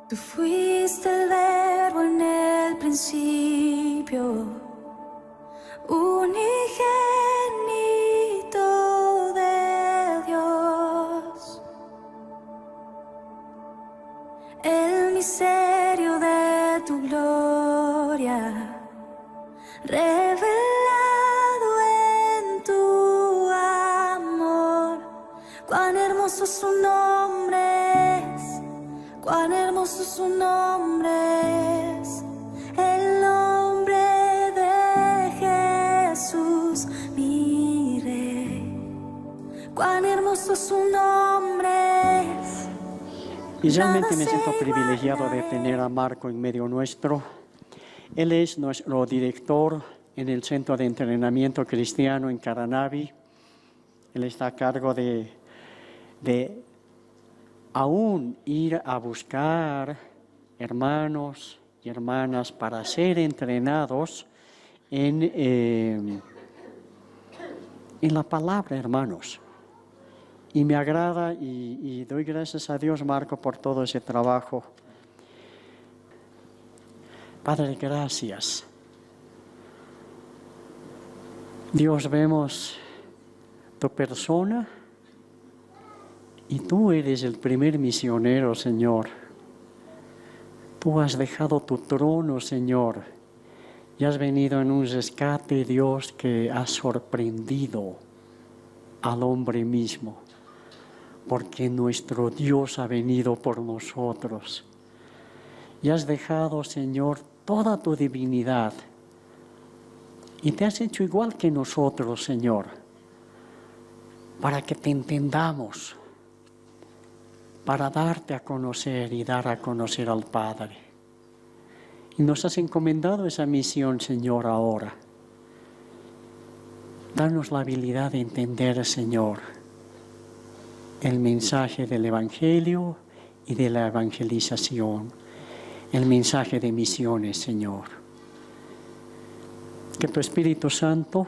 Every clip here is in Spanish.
Tú fuiste el verbo en el principio, unigénito de Dios. El misterio de tu gloria, revelado en tu amor. Cuán hermoso su nombre es, cuán hermoso su nombre es, el nombre de Jesús, mi Rey. Cuán hermoso su nombre es. Y realmente me siento privilegiado de tener a Marco en medio nuestro. Él es nuestro director en el Centro de Entrenamiento Cristiano en Caranavi. Él está a cargo de aún ir a buscar hermanos y hermanas para ser entrenados en la palabra, hermanos. Y me agrada y doy gracias a Dios, Marco, por todo ese trabajo. Padre, gracias. Dios, vemos tu persona y tú eres el primer misionero, Señor. Tú has dejado tu trono, Señor, y has venido en un rescate, Dios, que ha sorprendido al hombre mismo, porque nuestro Dios ha venido por nosotros. Y has dejado, Señor, toda tu divinidad, y te has hecho igual que nosotros, Señor, para que te entendamos, para darte a conocer y dar a conocer al Padre. Y nos has encomendado esa misión, Señor, ahora. Danos la habilidad de entender, Señor, el mensaje del Evangelio y de la evangelización, el mensaje de misiones, Señor. Que tu Espíritu Santo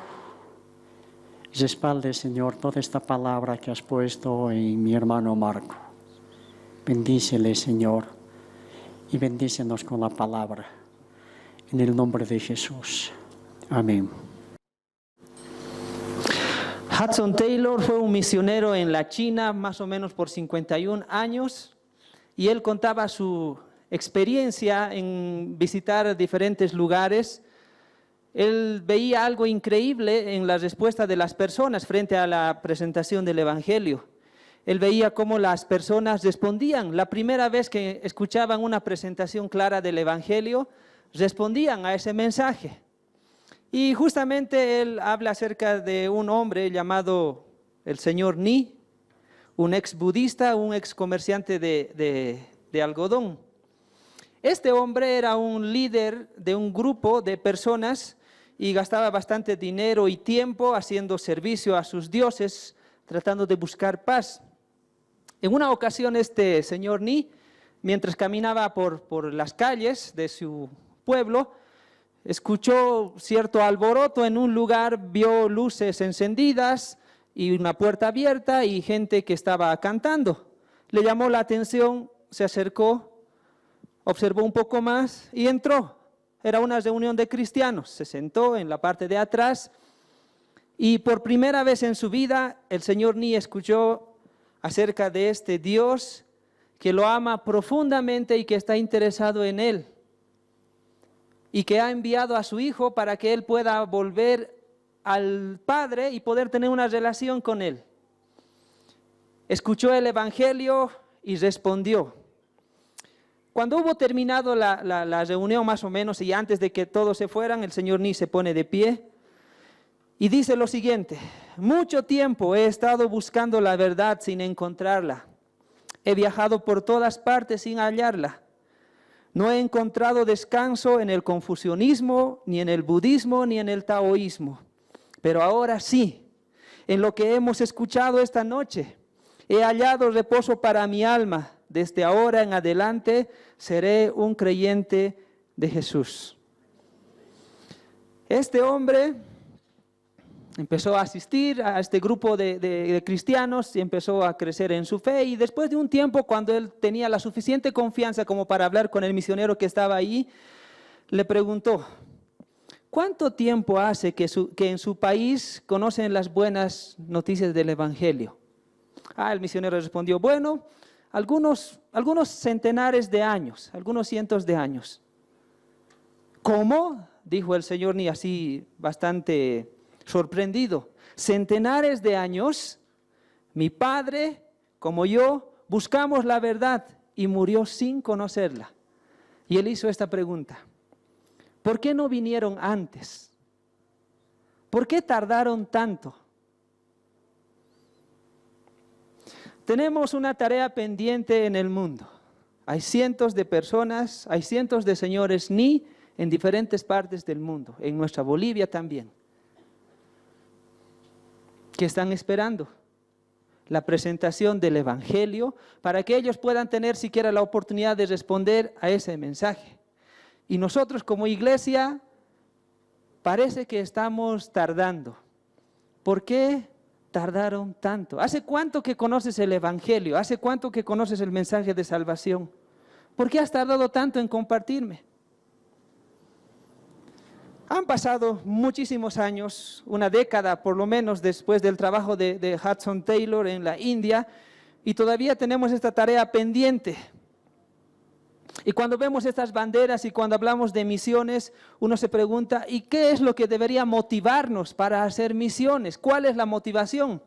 respalde, Señor, toda esta palabra que has puesto en mi hermano Marco. Bendícele, Señor, y bendícenos con la palabra. En el nombre de Jesús. Amén. Hudson Taylor fue un misionero en la China más o menos por 51 años y él contaba su experiencia en visitar diferentes lugares. Él veía algo increíble en la respuesta de las personas frente a la presentación del Evangelio. Él veía cómo las personas respondían. La primera vez que escuchaban una presentación clara del Evangelio, respondían a ese mensaje. Y justamente él habla acerca de un hombre llamado el señor Ni, un ex budista, un ex comerciante de algodón. Este hombre era un líder de un grupo de personas y gastaba bastante dinero y tiempo haciendo servicio a sus dioses, tratando de buscar paz. En una ocasión este señor Ni, mientras caminaba por las calles de su pueblo, escuchó cierto alboroto en un lugar, vio luces encendidas y una puerta abierta y gente que estaba cantando. Le llamó la atención, se acercó, observó un poco más y entró. Era una reunión de cristianos. Se sentó en la parte de atrás y por primera vez en su vida el señor Ni escuchó acerca de este Dios que lo ama profundamente y que está interesado en él, y que ha enviado a su hijo para que él pueda volver al Padre y poder tener una relación con él. Escuchó el Evangelio y respondió. Cuando hubo terminado la reunión más o menos y antes de que todos se fueran, el señor Ni se pone de pie y dice lo siguiente: mucho tiempo he estado buscando la verdad sin encontrarla. He viajado por todas partes sin hallarla. No he encontrado descanso en el confucianismo, ni en el budismo, ni en el taoísmo. Pero ahora sí, en lo que hemos escuchado esta noche, he hallado reposo para mi alma. Desde ahora en adelante seré un creyente de Jesús. Este hombre empezó a asistir a este grupo de cristianos y empezó a crecer en su fe. Y después de un tiempo, cuando él tenía la suficiente confianza como para hablar con el misionero que estaba ahí, le preguntó: ¿cuánto tiempo hace que en su país conocen las buenas noticias del Evangelio? El misionero respondió: bueno, algunos centenares de años, algunos cientos de años. ¿Cómo? Dijo el Señor, ni así bastante sorprendido. Centenares de años, mi padre, como yo, buscamos la verdad y murió sin conocerla. Y él hizo esta pregunta: ¿por qué no vinieron antes? ¿Por qué tardaron tanto? Tenemos una tarea pendiente en el mundo. Hay cientos de personas, hay cientos de señores ni en diferentes partes del mundo, en nuestra Bolivia también, que están esperando la presentación del Evangelio para que ellos puedan tener siquiera la oportunidad de responder a ese mensaje. Y nosotros como iglesia parece que estamos tardando. ¿Por qué tardaron tanto? ¿Hace cuánto que conoces el Evangelio? ¿Hace cuánto que conoces el mensaje de salvación? ¿Por qué has tardado tanto en compartirme? Han pasado muchísimos años, una década por lo menos después del trabajo de Hudson Taylor en la India, y todavía tenemos esta tarea pendiente. Y cuando vemos estas banderas y cuando hablamos de misiones, uno se pregunta: ¿y qué es lo que debería motivarnos para hacer misiones? ¿Cuál es la motivación?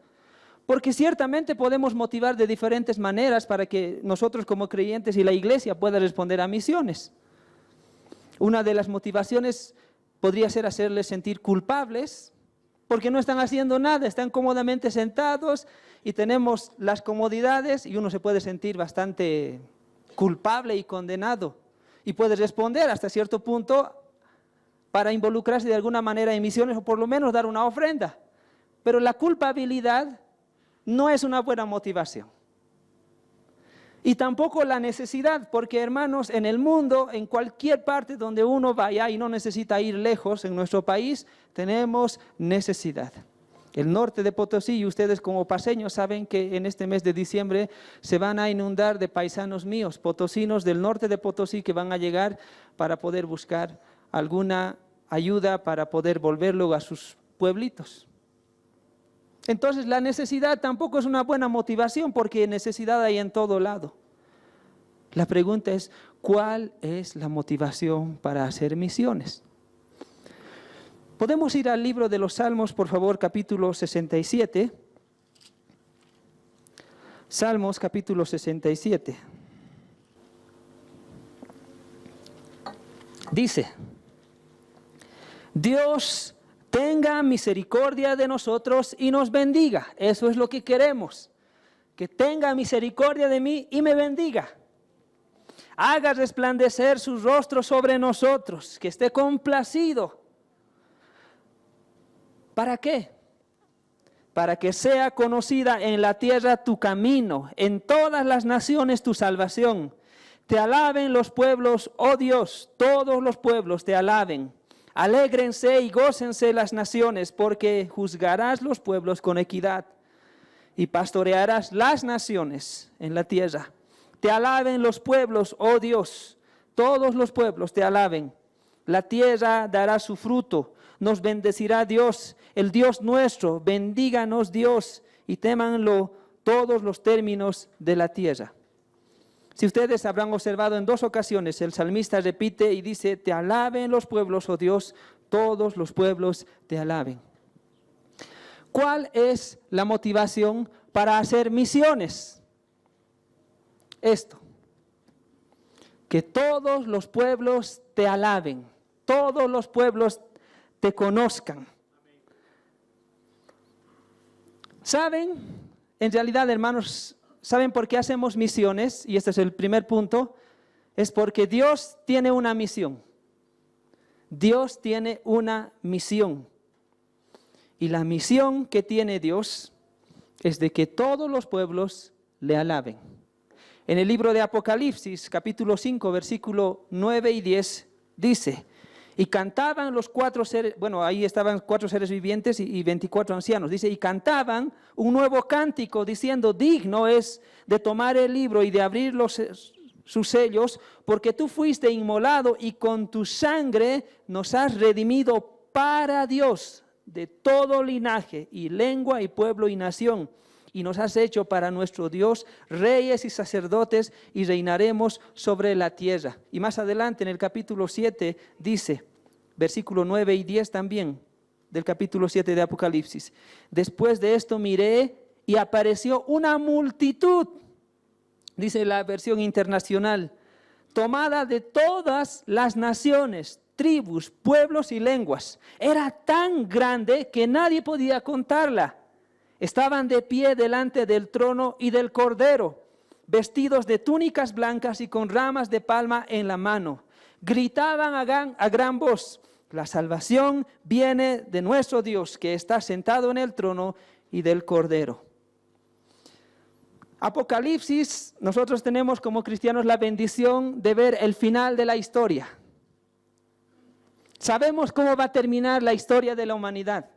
Porque ciertamente podemos motivar de diferentes maneras para que nosotros como creyentes y la iglesia pueda responder a misiones. Una de las motivaciones podría ser hacerles sentir culpables, porque no están haciendo nada, están cómodamente sentados y tenemos las comodidades, y uno se puede sentir bastante culpable y condenado. Y puede responder hasta cierto punto para involucrarse de alguna manera en misiones o por lo menos dar una ofrenda. Pero la culpabilidad no es una buena motivación. Y tampoco la necesidad, porque hermanos, en el mundo, en cualquier parte donde uno vaya, y no necesita ir lejos, en nuestro país tenemos necesidad. El norte de Potosí, y ustedes como paseños saben que en este mes de diciembre se van a inundar de paisanos míos, potosinos del norte de Potosí, que van a llegar para poder buscar alguna ayuda para poder volver luego a sus pueblitos. Entonces la necesidad tampoco es una buena motivación, porque necesidad hay en todo lado. La pregunta es: ¿cuál es la motivación para hacer misiones? Podemos ir al libro de los Salmos, por favor, capítulo 67. Salmos, capítulo 67. Dice: Dios tenga misericordia de nosotros y nos bendiga. Eso es lo que queremos, que tenga misericordia de mí y me bendiga. Haga resplandecer su rostro sobre nosotros, que esté complacido. ¿Para qué? Para que sea conocida en la tierra tu camino, en todas las naciones tu salvación. Te alaben los pueblos, oh Dios, todos los pueblos te alaben. Alégrense y gócense las naciones, porque juzgarás los pueblos con equidad y pastorearás las naciones en la tierra. Te alaben los pueblos, oh Dios, todos los pueblos te alaben. La tierra dará su fruto, nos bendecirá Dios, el Dios nuestro. Bendíganos Dios y témanlo todos los términos de la tierra. Si ustedes habrán observado en 2 ocasiones, el salmista repite y dice: te alaben los pueblos, oh Dios, todos los pueblos te alaben. ¿Cuál es la motivación para hacer misiones? Esto: que todos los pueblos te alaben, todos los pueblos te conozcan. ¿Saben? En realidad, hermanos, ¿saben por qué hacemos misiones? Y este es el primer punto. Es porque Dios tiene una misión. Dios tiene una misión. Y la misión que tiene Dios es de que todos los pueblos le alaben. En el libro de Apocalipsis, capítulo 5, versículo 9 y 10, dice: Y cantaban los 4 seres, bueno, ahí estaban 4 seres vivientes y 24 ancianos. Dice, y cantaban un nuevo cántico diciendo, digno es de tomar el libro y de abrir sus sellos, porque tú fuiste inmolado y con tu sangre nos has redimido para Dios de todo linaje y lengua y pueblo y nación. Y nos has hecho para nuestro Dios reyes y sacerdotes y reinaremos sobre la tierra. Y más adelante en el capítulo 7 dice, versículo 9 y 10 también, del capítulo 7 de Apocalipsis. Después de esto miré y apareció una multitud, dice la versión internacional, tomada de todas las naciones, tribus, pueblos y lenguas. Era tan grande que nadie podía contarla. Estaban de pie delante del trono y del Cordero, vestidos de túnicas blancas y con ramas de palma en la mano. Gritaban a gran voz, la salvación viene de nuestro Dios que está sentado en el trono y del Cordero. Apocalipsis, nosotros tenemos como cristianos la bendición de ver el final de la historia. Sabemos cómo va a terminar la historia de la humanidad.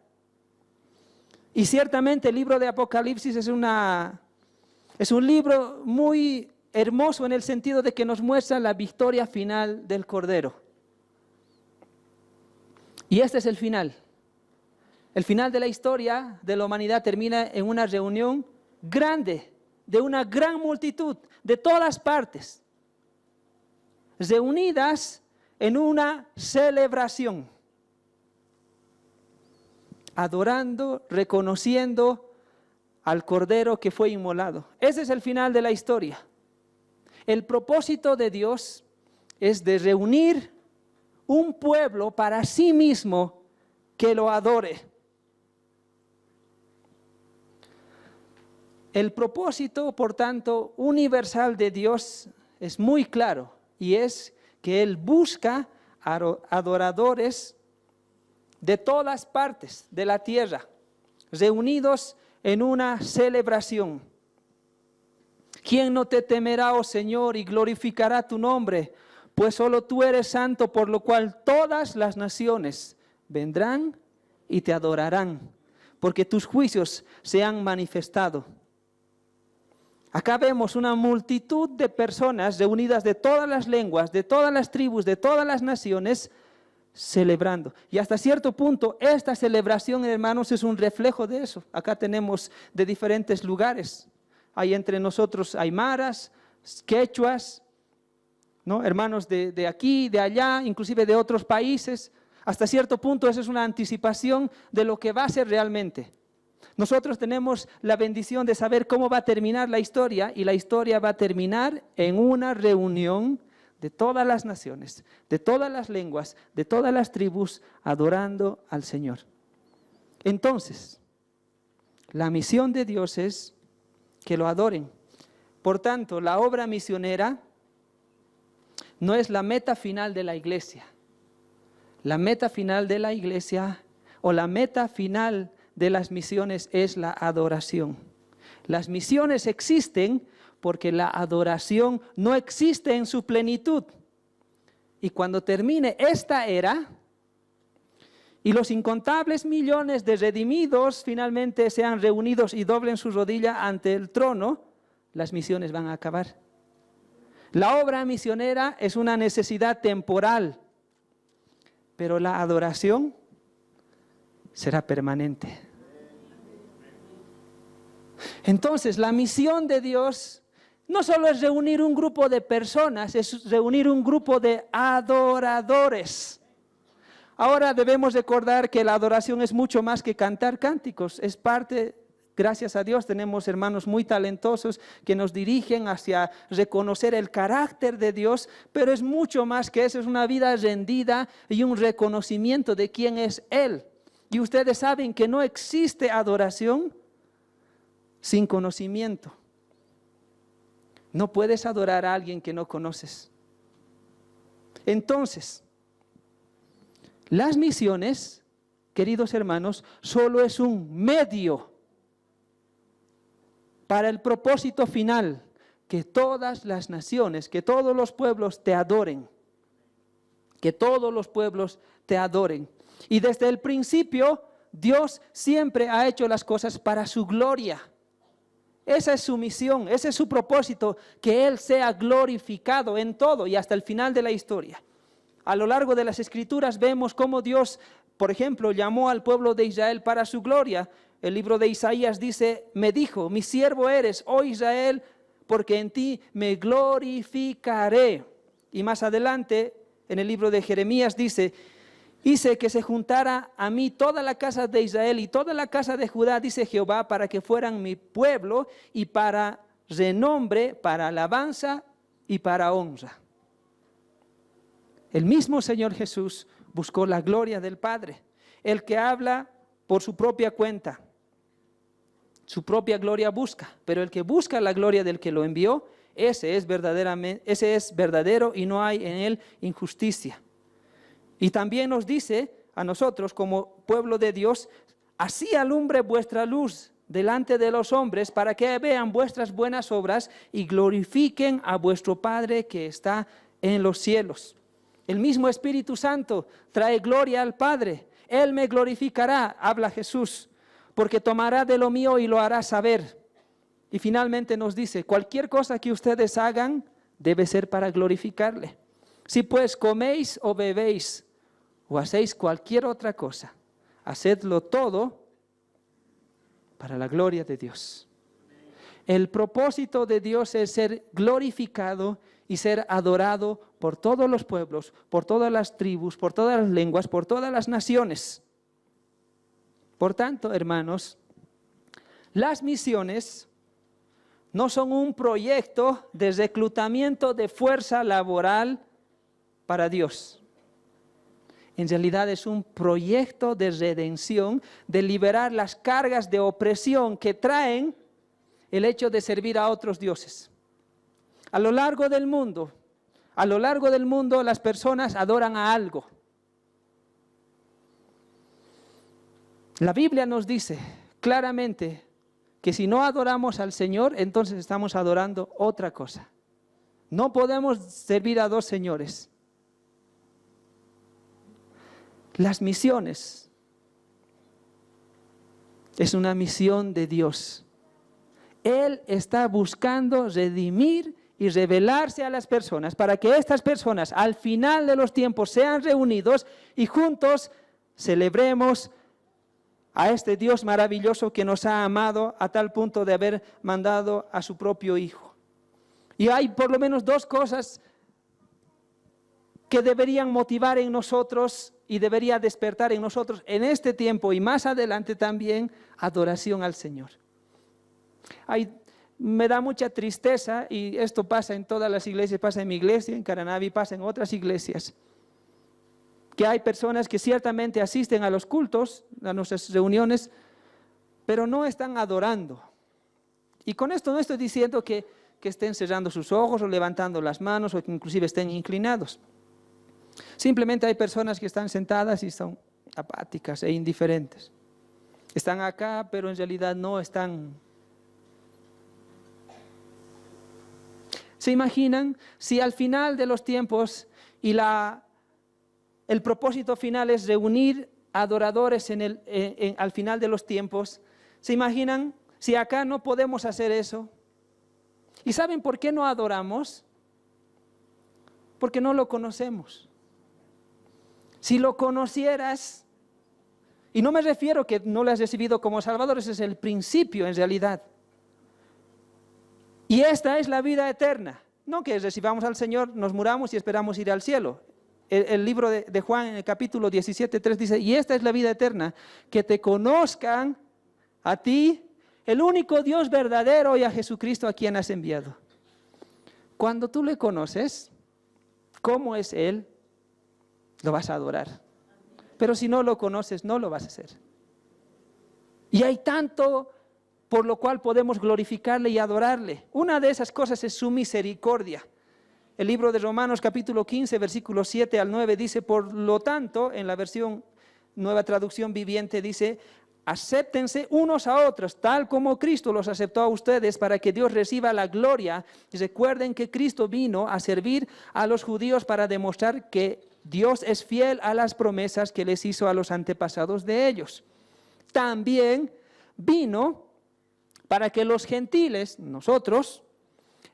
Y ciertamente el libro de Apocalipsis es un libro muy hermoso en el sentido de que nos muestra la victoria final del Cordero. Y este es el final. El final de la historia de la humanidad termina en una reunión grande, de una gran multitud, de todas partes, reunidas en una celebración, adorando, reconociendo al Cordero que fue inmolado. Ese es el final de la historia. El propósito de Dios es de reunir un pueblo para sí mismo que lo adore. El propósito, por tanto, universal de Dios es muy claro y es que Él busca adoradores de todas partes de la tierra, reunidos en una celebración. ¿Quién no te temerá, oh Señor, y glorificará tu nombre? Pues solo tú eres santo, por lo cual todas las naciones vendrán y te adorarán, porque tus juicios se han manifestado. Acá vemos una multitud de personas reunidas de todas las lenguas, de todas las tribus, de todas las naciones, celebrando. Y hasta cierto punto, esta celebración, hermanos, es un reflejo de eso. Acá tenemos de diferentes lugares. Hay entre nosotros aymaras, quechuas, ¿no? Hermanos de aquí, de allá, inclusive de otros países. Hasta cierto punto, esa es una anticipación de lo que va a ser realmente. Nosotros tenemos la bendición de saber cómo va a terminar la historia, y la historia va a terminar en una reunión de todas las naciones, de todas las lenguas, de todas las tribus, adorando al Señor. Entonces, la misión de Dios es que lo adoren. Por tanto, la obra misionera no es la meta final de la iglesia. La meta final de la iglesia o la meta final de las misiones es la adoración. Las misiones existen porque la adoración no existe en su plenitud. Y cuando termine esta era y los incontables millones de redimidos finalmente sean reunidos y doblen su rodilla ante el trono, las misiones van a acabar. La obra misionera es una necesidad temporal, pero la adoración será permanente. Entonces, la misión de Dios no solo es reunir un grupo de personas, es reunir un grupo de adoradores. Ahora debemos recordar que la adoración es mucho más que cantar cánticos, es parte. Gracias a Dios tenemos hermanos muy talentosos que nos dirigen hacia reconocer el carácter de Dios, pero es mucho más que eso, es una vida rendida y un reconocimiento de quién es Él. Y ustedes saben que no existe adoración sin conocimiento. No puedes adorar a alguien que no conoces. Entonces, las misiones, queridos hermanos, solo es un medio para el propósito final, que todas las naciones, que todos los pueblos te adoren, que todos los pueblos te adoren. Y desde el principio, Dios siempre ha hecho las cosas para su gloria. Esa es su misión, ese es su propósito, que Él sea glorificado en todo y hasta el final de la historia. A lo largo de las Escrituras vemos cómo Dios, por ejemplo, llamó al pueblo de Israel para su gloria. El libro de Isaías dice, me dijo, mi siervo eres, oh Israel, porque en ti me glorificaré. Y más adelante, en el libro de Jeremías dice, hice que se juntara a mí toda la casa de Israel y toda la casa de Judá, dice Jehová, para que fueran mi pueblo y para renombre, para alabanza y para honra. El mismo Señor Jesús buscó la gloria del Padre, el que habla por su propia cuenta. Su propia gloria busca, pero el que busca la gloria del que lo envió, ese es verdadero y no hay en él injusticia. Y también nos dice a nosotros como pueblo de Dios, así alumbre vuestra luz delante de los hombres para que vean vuestras buenas obras y glorifiquen a vuestro Padre que está en los cielos. El mismo Espíritu Santo trae gloria al Padre. Él me glorificará, habla Jesús, porque tomará de lo mío y lo hará saber. Y finalmente nos dice, cualquier cosa que ustedes hagan debe ser para glorificarle. Si pues coméis o bebéis o hacéis cualquier otra cosa, hacedlo todo para la gloria de Dios. El propósito de Dios es ser glorificado y ser adorado por todos los pueblos, por todas las tribus, por todas las lenguas, por todas las naciones. Por tanto, hermanos, las misiones no son un proyecto de reclutamiento de fuerza laboral para Dios. En realidad es un proyecto de redención, de liberar las cargas de opresión que traen el hecho de servir a otros dioses. A lo largo del mundo las personas adoran a algo. La Biblia nos dice claramente que si no adoramos al Señor, entonces estamos adorando otra cosa. No podemos servir a dos señores. Las misiones es una misión de Dios. Él está buscando redimir y revelarse a las personas para que estas personas al final de los tiempos sean reunidos y juntos celebremos a este Dios maravilloso que nos ha amado a tal punto de haber mandado a su propio Hijo. Y hay por lo menos dos cosas que deberían motivar en nosotros y debería despertar en nosotros en este tiempo y más adelante también adoración al Señor. Me da mucha tristeza, y esto pasa en todas las iglesias, pasa en mi iglesia, en Caranavi, pasa en otras iglesias, que hay personas que ciertamente asisten a los cultos, a nuestras reuniones, pero no están adorando. Y con esto no estoy diciendo que estén cerrando sus ojos o levantando las manos o que inclusive estén inclinados. Simplemente hay personas que están sentadas y son apáticas e indiferentes. Están acá, pero en realidad no están. ¿Se imaginan si al final de los tiempos y el propósito final es reunir adoradores al final de los tiempos? ¿Se imaginan si acá no podemos hacer eso? ¿Y saben por qué no adoramos? Porque no lo conocemos. Si lo conocieras, y no me refiero que no lo has recibido como Salvador, ese es el principio en realidad. Y esta es la vida eterna, no que recibamos al Señor, nos muramos y esperamos ir al cielo. El libro de Juan en el capítulo 17:3 dice, y esta es la vida eterna, que te conozcan a ti, el único Dios verdadero, y a Jesucristo a quien has enviado. Cuando tú le conoces, ¿cómo es Él? Lo vas a adorar. Pero si no lo conoces, no lo vas a hacer. Y hay tanto por lo cual podemos glorificarle y adorarle. Una de esas cosas es su misericordia. El libro de Romanos capítulo 15, versículos 7 al 9 dice, por lo tanto, en la versión Nueva Traducción Viviente dice, acéptense unos a otros, tal como Cristo los aceptó a ustedes para que Dios reciba la gloria. Y recuerden que Cristo vino a servir a los judíos para demostrar que Dios es fiel a las promesas que les hizo a los antepasados de ellos. También vino para que los gentiles, nosotros,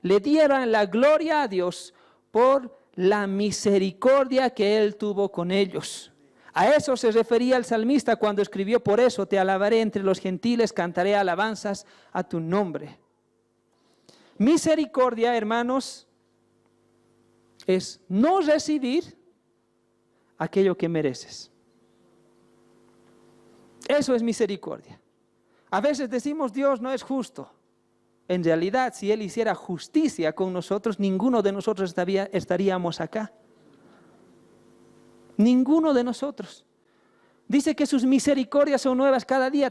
le dieran la gloria a Dios por la misericordia que Él tuvo con ellos. A eso se refería el salmista cuando escribió: por eso te alabaré entre los gentiles, cantaré alabanzas a tu nombre. Misericordia, hermanos, es no recibir aquello que mereces. Eso es misericordia. A veces decimos: Dios no es justo. En realidad, si Él hiciera justicia con nosotros, ninguno de nosotros estaríamos acá. Ninguno de nosotros. Dice que sus misericordias son nuevas cada día.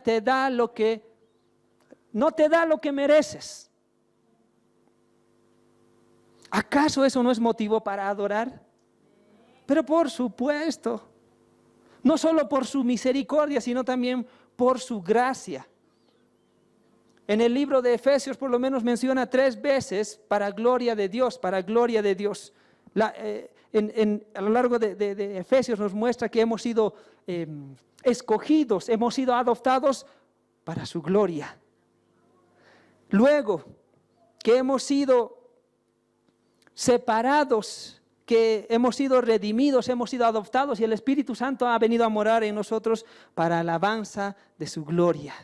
No te da lo que mereces. ¿Acaso eso no es motivo para adorar? Pero por supuesto, no solo por su misericordia, sino también por su gracia. En el libro de Efesios por lo menos menciona 3 veces para gloria de Dios, para gloria de Dios. A lo largo de Efesios nos muestra que hemos sido escogidos, hemos sido adoptados para su gloria. Luego, que hemos sido separados, que hemos sido redimidos, hemos sido adoptados y el Espíritu Santo ha venido a morar en nosotros para alabanza de su gloria.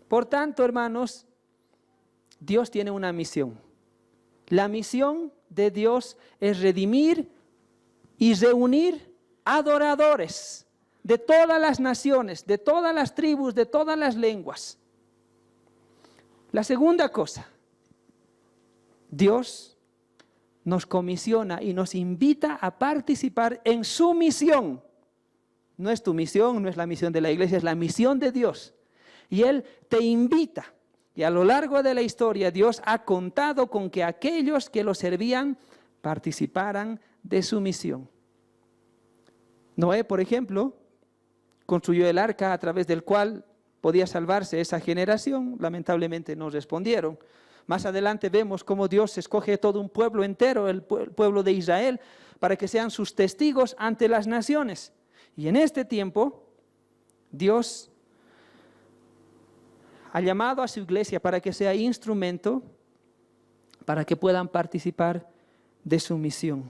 Por tanto, hermanos, Dios tiene una misión. La misión de Dios es redimir y reunir adoradores de todas las naciones, de todas las tribus, de todas las lenguas. La segunda cosa, Dios nos comisiona y nos invita a participar en su misión. No es tu misión, no es la misión de la iglesia, es la misión de Dios. Y Él te invita. Y a lo largo de la historia Dios ha contado con que aquellos que lo servían participaran de su misión. Noé, por ejemplo, construyó el arca a través del cual podía salvarse esa generación. Lamentablemente no respondieron. Más adelante vemos cómo Dios escoge todo un pueblo entero, el pueblo de Israel, para que sean sus testigos ante las naciones. Y en este tiempo, Dios ha llamado a su iglesia para que sea instrumento para que puedan participar de su misión.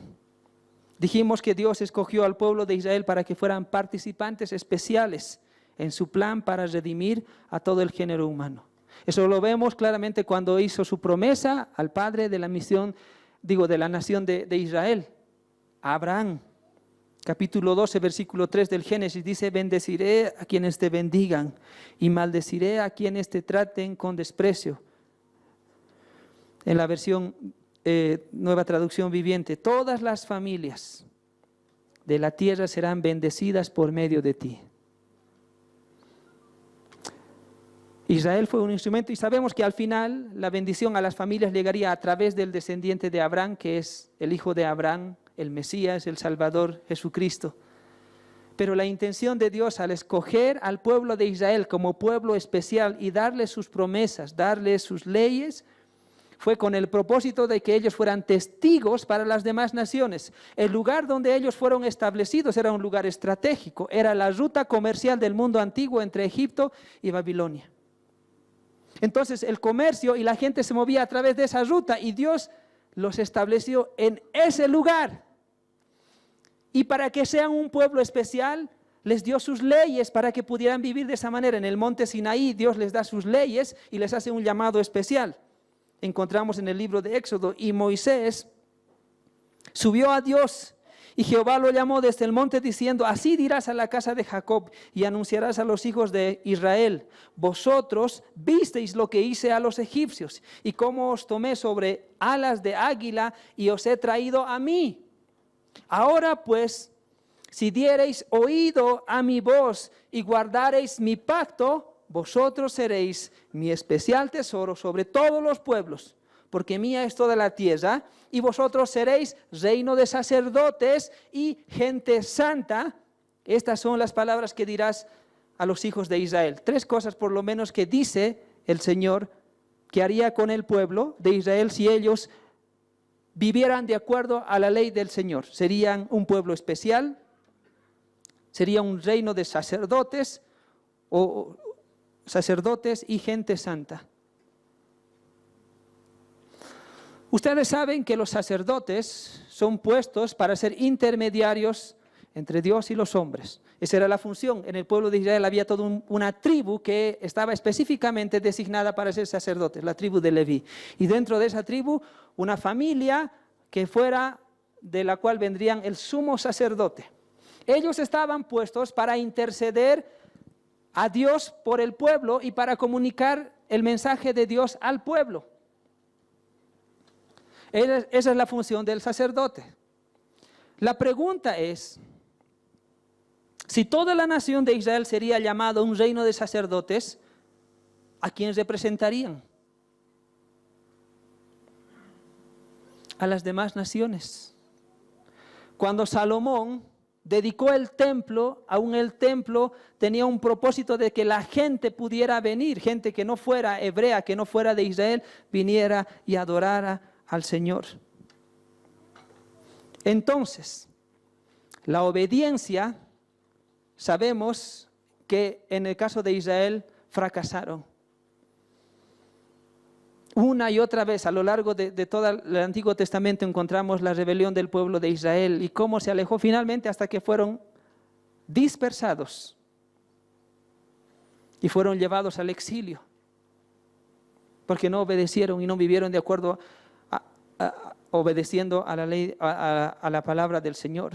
Dijimos que Dios escogió al pueblo de Israel para que fueran participantes especiales en su plan para redimir a todo el género humano. Eso lo vemos claramente cuando hizo su promesa al padre de la misión, de la nación de Israel, a Abraham. Capítulo 12, versículo 3 del Génesis dice: bendeciré a quienes te bendigan y maldeciré a quienes te traten con desprecio. En la versión Nueva Traducción Viviente: todas las familias de la tierra serán bendecidas por medio de ti. Israel fue un instrumento y sabemos que al final la bendición a las familias llegaría a través del descendiente de Abraham, que es el hijo de Abraham, el Mesías, el Salvador, Jesucristo. Pero la intención de Dios al escoger al pueblo de Israel como pueblo especial y darles sus promesas, darles sus leyes, fue con el propósito de que ellos fueran testigos para las demás naciones. El lugar donde ellos fueron establecidos era un lugar estratégico, era la ruta comercial del mundo antiguo entre Egipto y Babilonia. Entonces el comercio y la gente se movía a través de esa ruta y Dios los estableció en ese lugar. Y para que sean un pueblo especial, les dio sus leyes para que pudieran vivir de esa manera. En el monte Sinaí Dios les da sus leyes y les hace un llamado especial. Encontramos en el libro de Éxodo: y Moisés subió a Dios y Jehová lo llamó desde el monte diciendo: así dirás a la casa de Jacob y anunciarás a los hijos de Israel: vosotros visteis lo que hice a los egipcios y cómo os tomé sobre alas de águila y os he traído a mí. Ahora pues, si diereis oído a mi voz y guardareis mi pacto, vosotros seréis mi especial tesoro sobre todos los pueblos, porque mía es toda la tierra, y vosotros seréis reino de sacerdotes y gente santa. Estas son las palabras que dirás a los hijos de Israel. 3 cosas por lo menos que dice el Señor que haría con el pueblo de Israel si ellos vivieran de acuerdo a la ley del Señor. Serían un pueblo especial, sería un reino de sacerdotes o sacerdotes y gente santa. Ustedes saben que los sacerdotes son puestos para ser intermediarios entre Dios y los hombres. Esa era la función. En el pueblo de Israel había toda una tribu que estaba específicamente designada para ser sacerdotes, la tribu de Leví. Y dentro de esa tribu, una familia que fuera de la cual vendrían el sumo sacerdote. Ellos estaban puestos para interceder a Dios por el pueblo y para comunicar el mensaje de Dios al pueblo. Esa es la función del sacerdote. La pregunta es, si toda la nación de Israel sería llamada un reino de sacerdotes, ¿a quién representarían? A las demás naciones. Cuando Salomón dedicó el templo, aún el templo tenía un propósito de que la gente pudiera venir, gente que no fuera hebrea, que no fuera de Israel, viniera y adorara al Señor. Entonces, la obediencia, sabemos que en el caso de Israel fracasaron. Una y otra vez a lo largo de todo el Antiguo Testamento encontramos la rebelión del pueblo de Israel y cómo se alejó finalmente hasta que fueron dispersados y fueron llevados al exilio porque no obedecieron y no vivieron de acuerdo obedeciendo a la ley, a la palabra del Señor.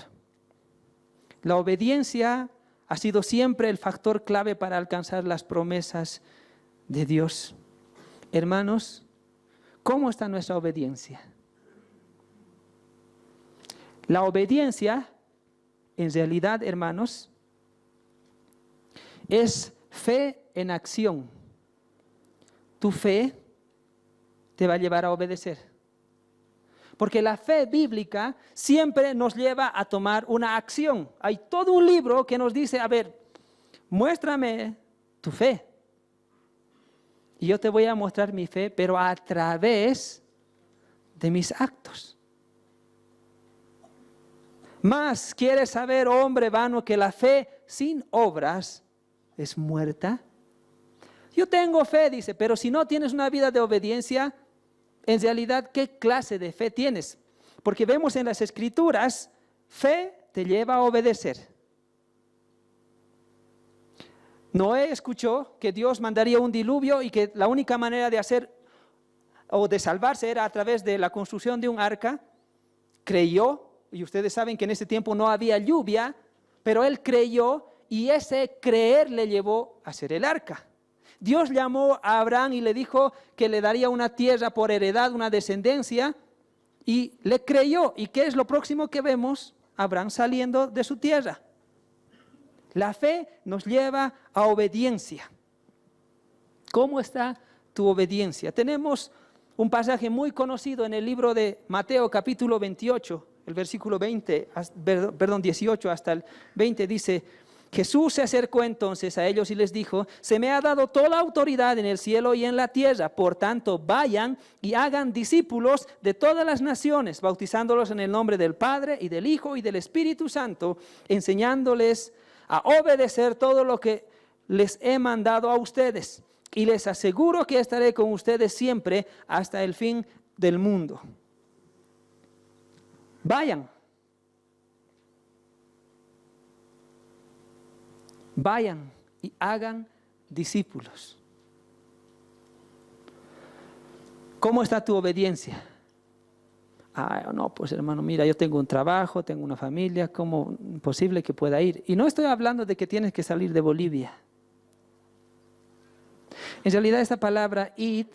La obediencia ha sido siempre el factor clave para alcanzar las promesas de Dios. Hermanos, ¿cómo está nuestra obediencia? La obediencia, en realidad, hermanos, es fe en acción. Tu fe te va a llevar a obedecer. Porque la fe bíblica siempre nos lleva a tomar una acción. Hay todo un libro que nos dice, a ver, muéstrame tu fe. Y yo te voy a mostrar mi fe, pero a través de mis actos. Más quieres saber, hombre vano, que la fe sin obras es muerta. Yo tengo fe, dice, pero si no tienes una vida de obediencia, en realidad, ¿qué clase de fe tienes? Porque vemos en las Escrituras, fe te lleva a obedecer. Noé escuchó que Dios mandaría un diluvio y que la única manera de hacer o de salvarse era a través de la construcción de un arca. Creyó, y ustedes saben que en ese tiempo no había lluvia, pero él creyó y ese creer le llevó a hacer el arca. Dios llamó a Abraham y le dijo que le daría una tierra por heredad, una descendencia, y le creyó. ¿Y qué es lo próximo que vemos? Abraham saliendo de su tierra. La fe nos lleva a obediencia. ¿Cómo está tu obediencia? Tenemos un pasaje muy conocido en el libro de Mateo capítulo 28, el versículo 18 hasta el 20 dice: Jesús se acercó entonces a ellos y les dijo: se me ha dado toda autoridad en el cielo y en la tierra, por tanto vayan y hagan discípulos de todas las naciones, bautizándolos en el nombre del Padre y del Hijo y del Espíritu Santo, enseñándoles a obedecer todo lo que les he mandado a ustedes. Y les aseguro que estaré con ustedes siempre hasta el fin del mundo. Vayan. Vayan y hagan discípulos. ¿Cómo está tu obediencia? No, pues hermano, mira, yo tengo un trabajo, tengo una familia, ¿cómo es posible que pueda ir? Y no estoy hablando de que tienes que salir de Bolivia. En realidad esta palabra id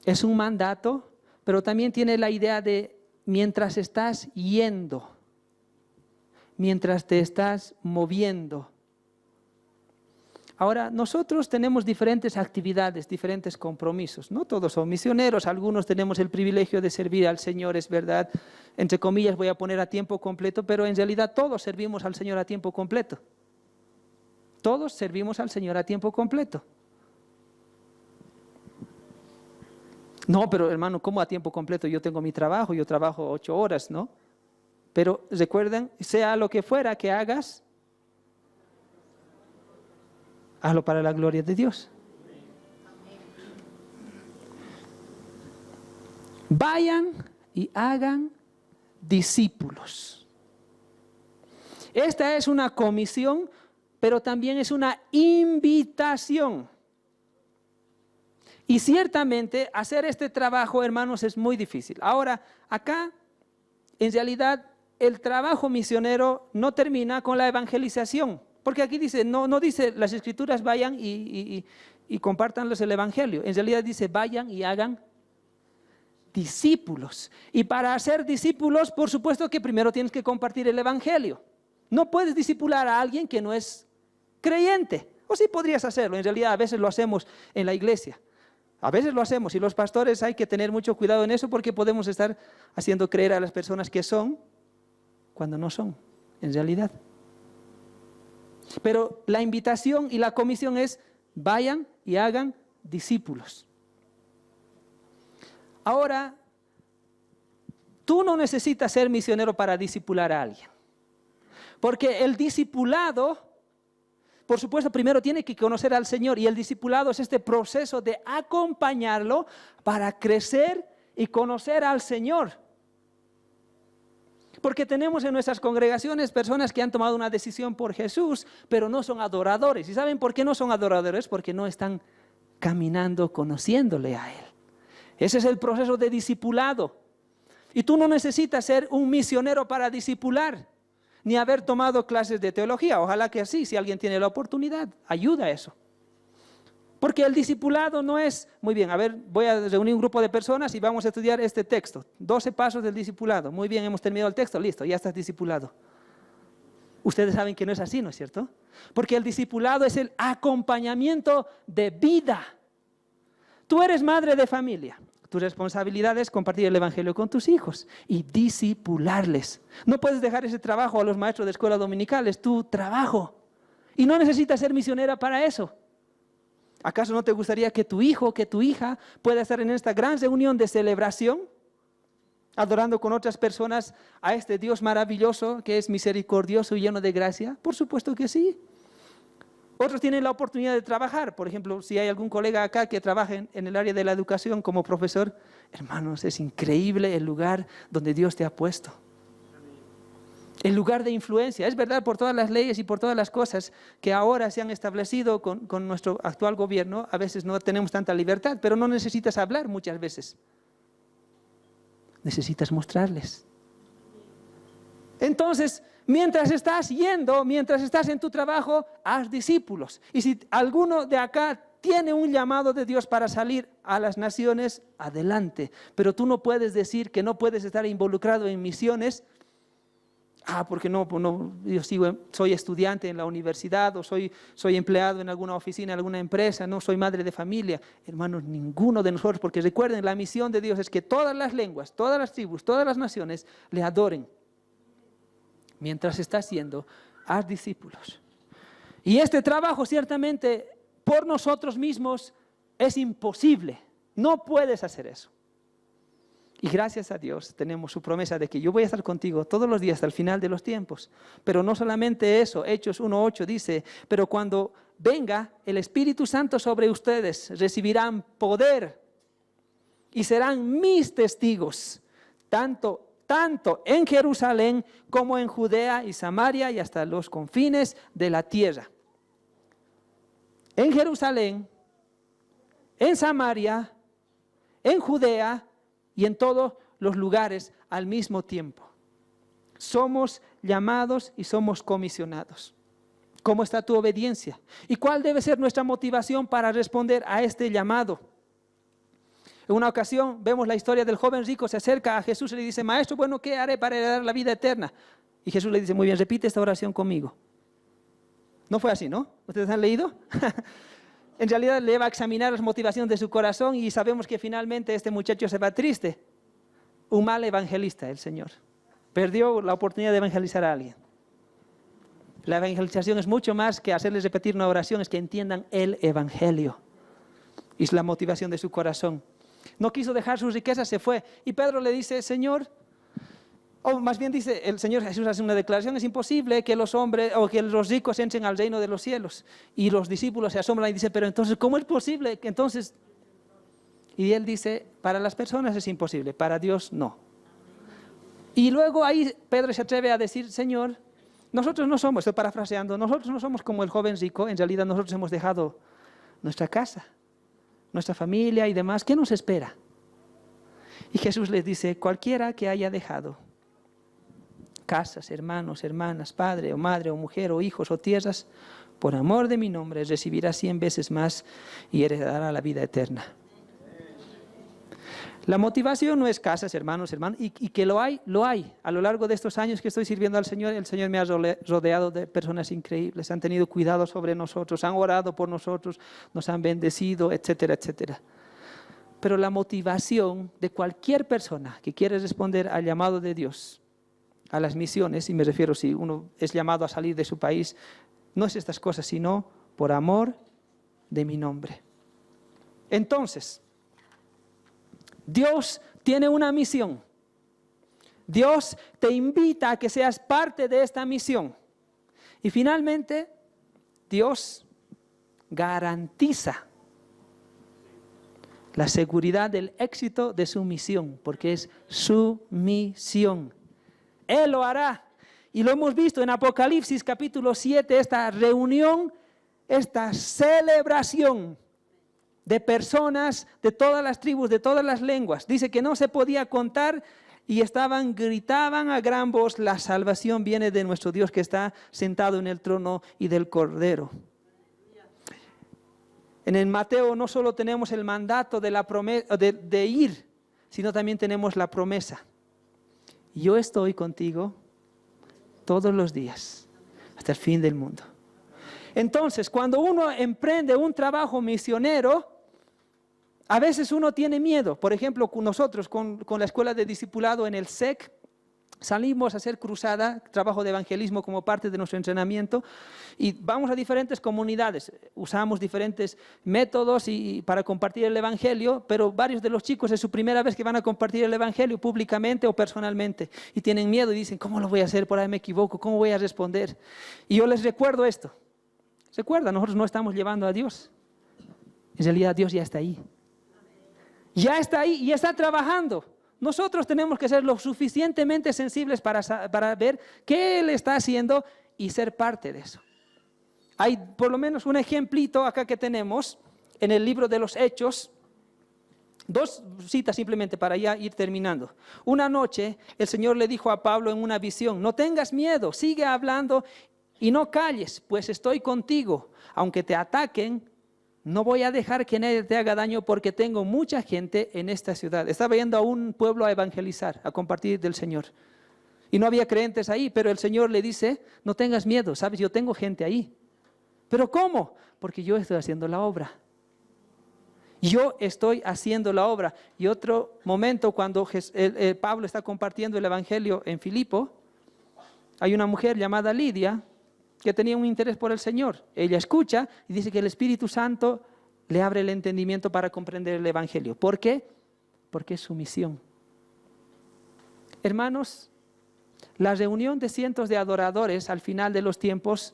es un mandato, pero también tiene la idea de mientras estás yendo, mientras te estás moviendo. Ahora, nosotros tenemos diferentes actividades, diferentes compromisos. No todos son misioneros, algunos tenemos el privilegio de servir al Señor, es verdad. Entre comillas voy a poner a tiempo completo, pero en realidad todos servimos al Señor a tiempo completo. Todos servimos al Señor a tiempo completo. No, pero hermano, ¿cómo a tiempo completo? Yo tengo mi trabajo, yo trabajo 8 horas, ¿no? Pero recuerden, sea lo que fuera que hagas, hazlo para la gloria de Dios. Vayan y hagan discípulos. Esta es una comisión, pero también es una invitación. Y ciertamente hacer este trabajo, hermanos, es muy difícil. Ahora, acá, en realidad, el trabajo misionero no termina con la evangelización. Porque aquí dice, no dice las Escrituras vayan y compártanles el evangelio. En realidad dice vayan y hagan discípulos. Y para hacer discípulos, por supuesto que primero tienes que compartir el evangelio. No puedes discipular a alguien que no es creyente. O sí podrías hacerlo, en realidad a veces lo hacemos en la iglesia. A veces lo hacemos y los pastores hay que tener mucho cuidado en eso porque podemos estar haciendo creer a las personas que son cuando no son, en realidad. Pero la invitación y la comisión es vayan y hagan discípulos. Ahora, tú no necesitas ser misionero para discipular a alguien. Porque el discipulado, por supuesto, primero tiene que conocer al Señor. Y el discipulado es este proceso de acompañarlo para crecer y conocer al Señor. Porque tenemos en nuestras congregaciones personas que han tomado una decisión por Jesús, pero no son adoradores. ¿Y saben por qué no son adoradores? Porque no están caminando conociéndole a Él. Ese es el proceso de discipulado. Y tú no necesitas ser un misionero para discipular, ni haber tomado clases de teología. Ojalá que así, si alguien tiene la oportunidad, ayuda a eso. Porque el discipulado no es, muy bien, a ver, voy a reunir un grupo de personas y vamos a estudiar este texto. 12 pasos del discipulado. Muy bien, hemos terminado el texto, listo, ya estás discipulado. Ustedes saben que no es así, ¿no es cierto? Porque el discipulado es el acompañamiento de vida. Tú eres madre de familia. Tu responsabilidad es compartir el evangelio con tus hijos y discipularles. No puedes dejar ese trabajo a los maestros de escuela dominical, es tu trabajo. Y no necesitas ser misionera para eso. ¿Acaso no te gustaría que tu hijo, que tu hija pueda estar en esta gran reunión de celebración, adorando con otras personas a este Dios maravilloso que es misericordioso y lleno de gracia? Por supuesto que sí. Otros tienen la oportunidad de trabajar. Por ejemplo, si hay algún colega acá que trabaje en el área de la educación como profesor, hermanos, es increíble el lugar donde Dios te ha puesto. El lugar de influencia. Es verdad, por todas las leyes y por todas las cosas que ahora se han establecido con nuestro actual gobierno, a veces no tenemos tanta libertad, pero no necesitas hablar muchas veces. Necesitas mostrarles. Entonces, mientras estás yendo, mientras estás en tu trabajo, haz discípulos. Y si alguno de acá tiene un llamado de Dios para salir a las naciones, adelante. Pero tú no puedes decir que no puedes estar involucrado en misiones. Porque no, yo soy estudiante en la universidad o soy empleado en alguna oficina, en alguna empresa, no soy madre de familia. Hermanos, ninguno de nosotros, porque recuerden, la misión de Dios es que todas las lenguas, todas las tribus, todas las naciones le adoren. Mientras estás yendo, haz discípulos. Y este trabajo ciertamente por nosotros mismos es imposible. No puedes hacer eso. Y gracias a Dios tenemos su promesa de que yo voy a estar contigo todos los días hasta el final de los tiempos. Pero no solamente eso, Hechos 1:8 dice, pero cuando venga el Espíritu Santo sobre ustedes, recibirán poder y serán mis testigos, tanto en Jerusalén como en Judea y Samaria y hasta los confines de la tierra. En Jerusalén, en Samaria, en Judea y en todos los lugares al mismo tiempo. Somos llamados y somos comisionados. ¿Cómo está tu obediencia? ¿Y cuál debe ser nuestra motivación para responder a este llamado? En una ocasión vemos la historia del joven rico, se acerca a Jesús y le dice, maestro, bueno, ¿qué haré para heredar la vida eterna? Y Jesús le dice, muy bien, repite esta oración conmigo. No fue así, ¿no? ¿Ustedes han leído? En realidad le va a examinar las motivaciones de su corazón y sabemos que finalmente este muchacho se va triste. Un mal evangelista, el Señor. Perdió la oportunidad de evangelizar a alguien. La evangelización es mucho más que hacerles repetir una oración, es que entiendan el evangelio. Y es la motivación de su corazón. No quiso dejar sus riquezas, se fue. Y Pedro le dice, Señor, o más bien dice, el Señor Jesús hace una declaración, es imposible que los hombres o que los ricos entren al reino de los cielos. Y los discípulos se asombran y dicen, pero entonces, ¿cómo es posible que entonces? Y él dice, para las personas es imposible, para Dios no. Y luego ahí Pedro se atreve a decir, Señor, nosotros no somos, estoy parafraseando, nosotros no somos como el joven rico, en realidad nosotros hemos dejado nuestra casa, nuestra familia y demás, ¿qué nos espera? Y Jesús les dice, cualquiera que haya dejado casas, hermanos, hermanas, padre o madre o mujer o hijos o tierras, por amor de mi nombre recibirá 100 veces más y heredará la vida eterna. La motivación no es casas, hermanos, y que lo hay. A lo largo de estos años que estoy sirviendo al Señor, el Señor me ha rodeado de personas increíbles, han tenido cuidado sobre nosotros, han orado por nosotros, nos han bendecido, etcétera, etcétera. Pero la motivación de cualquier persona que quiere responder al llamado de Dios, a las misiones, y me refiero si uno es llamado a salir de su país, no es estas cosas, sino por amor de mi nombre. Entonces, Dios tiene una misión. Dios te invita a que seas parte de esta misión. Y finalmente, Dios garantiza la seguridad del éxito de su misión, porque es su misión. Él lo hará. Y lo hemos visto en Apocalipsis capítulo 7, esta reunión, esta celebración de personas de todas las tribus, de todas las lenguas. Dice que no se podía contar y gritaban a gran voz, la salvación viene de nuestro Dios que está sentado en el trono y del Cordero. En el Mateo no solo tenemos el mandato de la promesa de ir, sino también tenemos la promesa. Yo estoy contigo todos los días, hasta el fin del mundo. Entonces, cuando uno emprende un trabajo misionero, a veces uno tiene miedo. Por ejemplo, nosotros con la escuela de discipulado en el SEC, salimos a hacer cruzada, trabajo de evangelismo como parte de nuestro entrenamiento, y vamos a diferentes comunidades. Usamos diferentes métodos para compartir el evangelio, pero varios de los chicos es su primera vez que van a compartir el evangelio públicamente o personalmente, y tienen miedo y dicen, ¿cómo lo voy a hacer? Por ahí me equivoco, ¿cómo voy a responder? Y yo les recuerdo esto. Recuerda, nosotros no estamos llevando a Dios. En realidad Dios ya está ahí. Ya está ahí y está trabajando. Nosotros tenemos que ser lo suficientemente sensibles para ver qué Él está haciendo y ser parte de eso. Hay por lo menos un ejemplito acá que tenemos en el libro de los Hechos. 2 citas simplemente para ya ir terminando. Una noche el Señor le dijo a Pablo en una visión, no tengas miedo, sigue hablando y no calles, pues estoy contigo. Aunque te ataquen, no voy a dejar que nadie te haga daño porque tengo mucha gente en esta ciudad. Estaba yendo a un pueblo a evangelizar, a compartir del Señor. Y no había creyentes ahí, pero el Señor le dice, no tengas miedo, sabes, yo tengo gente ahí. ¿Pero cómo? Porque yo estoy haciendo la obra. Yo estoy haciendo la obra. Y otro momento cuando Pablo está compartiendo el evangelio en Filipo, hay una mujer llamada Lidia, que tenía un interés por el Señor. Ella escucha y dice que el Espíritu Santo le abre el entendimiento para comprender el Evangelio. ¿Por qué? Porque es su misión. Hermanos, la reunión de cientos de adoradores al final de los tiempos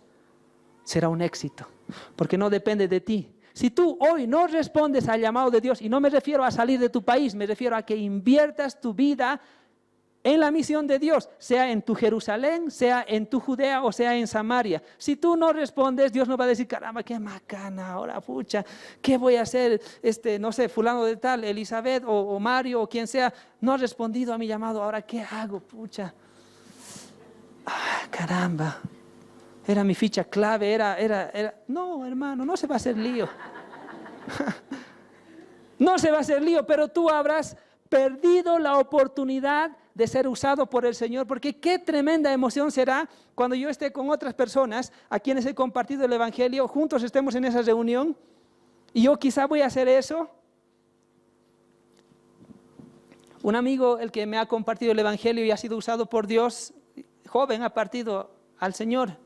será un éxito, porque no depende de ti. Si tú hoy no respondes al llamado de Dios, y no me refiero a salir de tu país, me refiero a que inviertas tu vida en la misión de Dios, sea en tu Jerusalén, sea en tu Judea o sea en Samaria. Si tú no respondes, Dios no va a decir, caramba, qué macana, ahora pucha, ¿qué voy a hacer? No sé, fulano de tal, Elizabeth o Mario o quien sea, no ha respondido a mi llamado, ahora ¿qué hago? Pucha, caramba, era mi ficha clave, era. No, hermano, no se va a hacer lío. No se va a hacer lío, pero tú habrás perdido la oportunidad de ser usado por el Señor, porque qué tremenda emoción será cuando yo esté con otras personas a quienes he compartido el Evangelio, juntos estemos en esa reunión y yo quizá voy a hacer eso. Un amigo, el que me ha compartido el Evangelio y ha sido usado por Dios, joven, ha partido al Señor.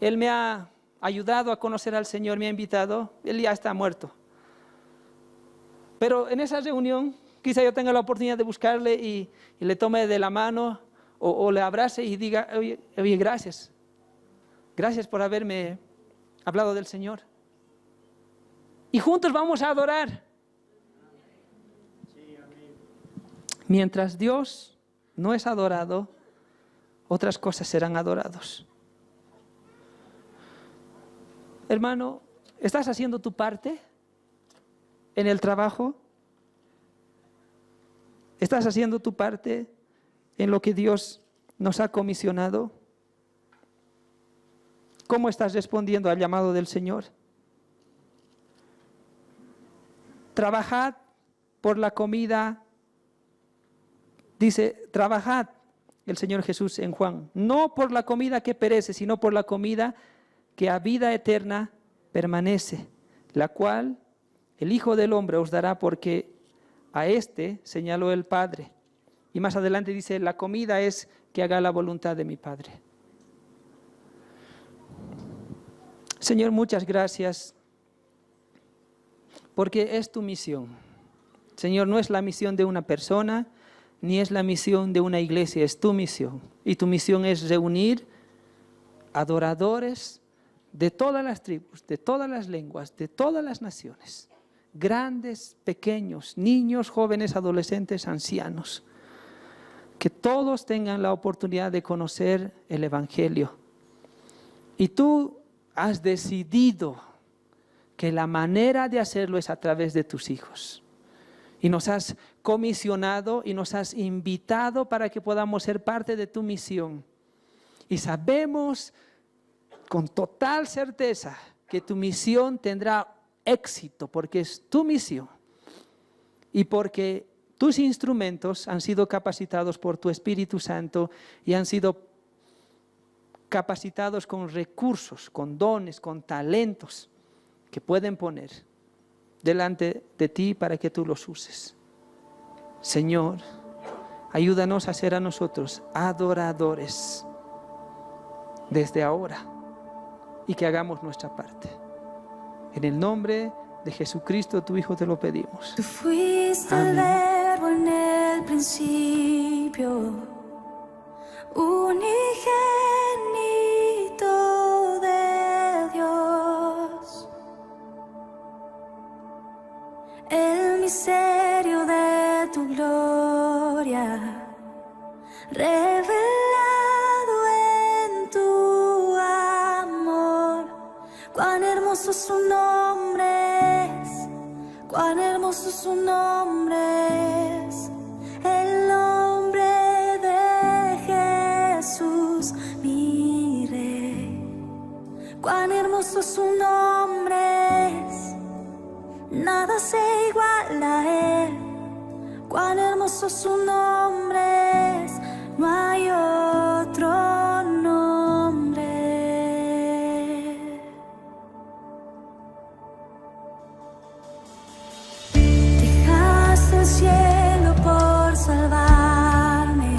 Él me ha ayudado a conocer al Señor, me ha invitado, él ya está muerto. Pero en esa reunión quizá yo tenga la oportunidad de buscarle y le tome de la mano o le abrace y diga, oye, gracias. Gracias por haberme hablado del Señor. Y juntos vamos a adorar. Mientras Dios no es adorado, otras cosas serán adorados. Hermano, ¿estás haciendo tu parte en el trabajo? ¿Estás haciendo tu parte en lo que Dios nos ha comisionado? ¿Cómo estás respondiendo al llamado del Señor? Trabajad por la comida. Dice, trabajad, el Señor Jesús en Juan, no por la comida que perece, sino por la comida que a vida eterna permanece, la cual el Hijo del Hombre os dará, porque a este señaló el Padre. Y más adelante dice, la comida es que haga la voluntad de mi Padre. Señor, muchas gracias, porque es tu misión. Señor, no es la misión de una persona, ni es la misión de una iglesia, es tu misión. Y tu misión es reunir adoradores de todas las tribus, de todas las lenguas, de todas las naciones. Grandes, pequeños, niños, jóvenes, adolescentes, ancianos. Que todos tengan la oportunidad de conocer el Evangelio. Y tú has decidido que la manera de hacerlo es a través de tus hijos. Y nos has comisionado y nos has invitado para que podamos ser parte de tu misión. Y sabemos con total certeza que tu misión tendrá éxito, porque es tu misión. Y porque tus instrumentos han sido capacitados por tu Espíritu Santo y han sido capacitados con recursos, con dones, con talentos que pueden poner delante de ti para que tú los uses. Señor, ayúdanos a ser a nosotros adoradores desde ahora y que hagamos nuestra parte. En el nombre de Jesucristo, tu Hijo, te lo pedimos. Tú fuiste el Amén. verbo en el principio, unigénito de Dios. El misterio de tu gloria, revelado en tu amor. Cuán hermoso su nombre es, cuán hermoso su nombre es, el nombre de Jesús, mi Rey. Cuán hermoso su nombre es, nada se iguala a él. Cuán hermoso su nombre es, no hay otro nombre. Dejaste el cielo por salvarme,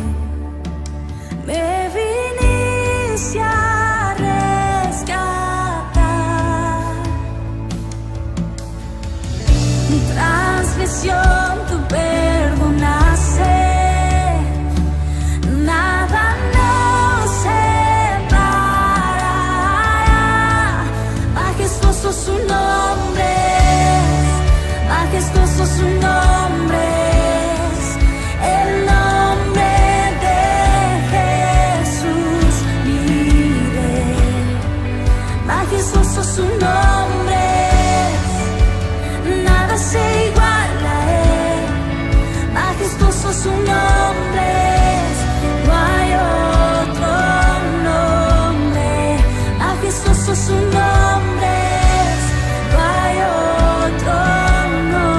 me viniste a rescatar. Mi transgresión tú perdonaste, nada nos separará. Majestuoso su nombre es, majestuoso su nombre es, el nombre de Jesús, mi Rey. Majestuoso su nombre es, nada se iguala a él. Majestuoso su nombre es, no hay otro nombre. Majestuoso su nombre es, no hay otro nombre.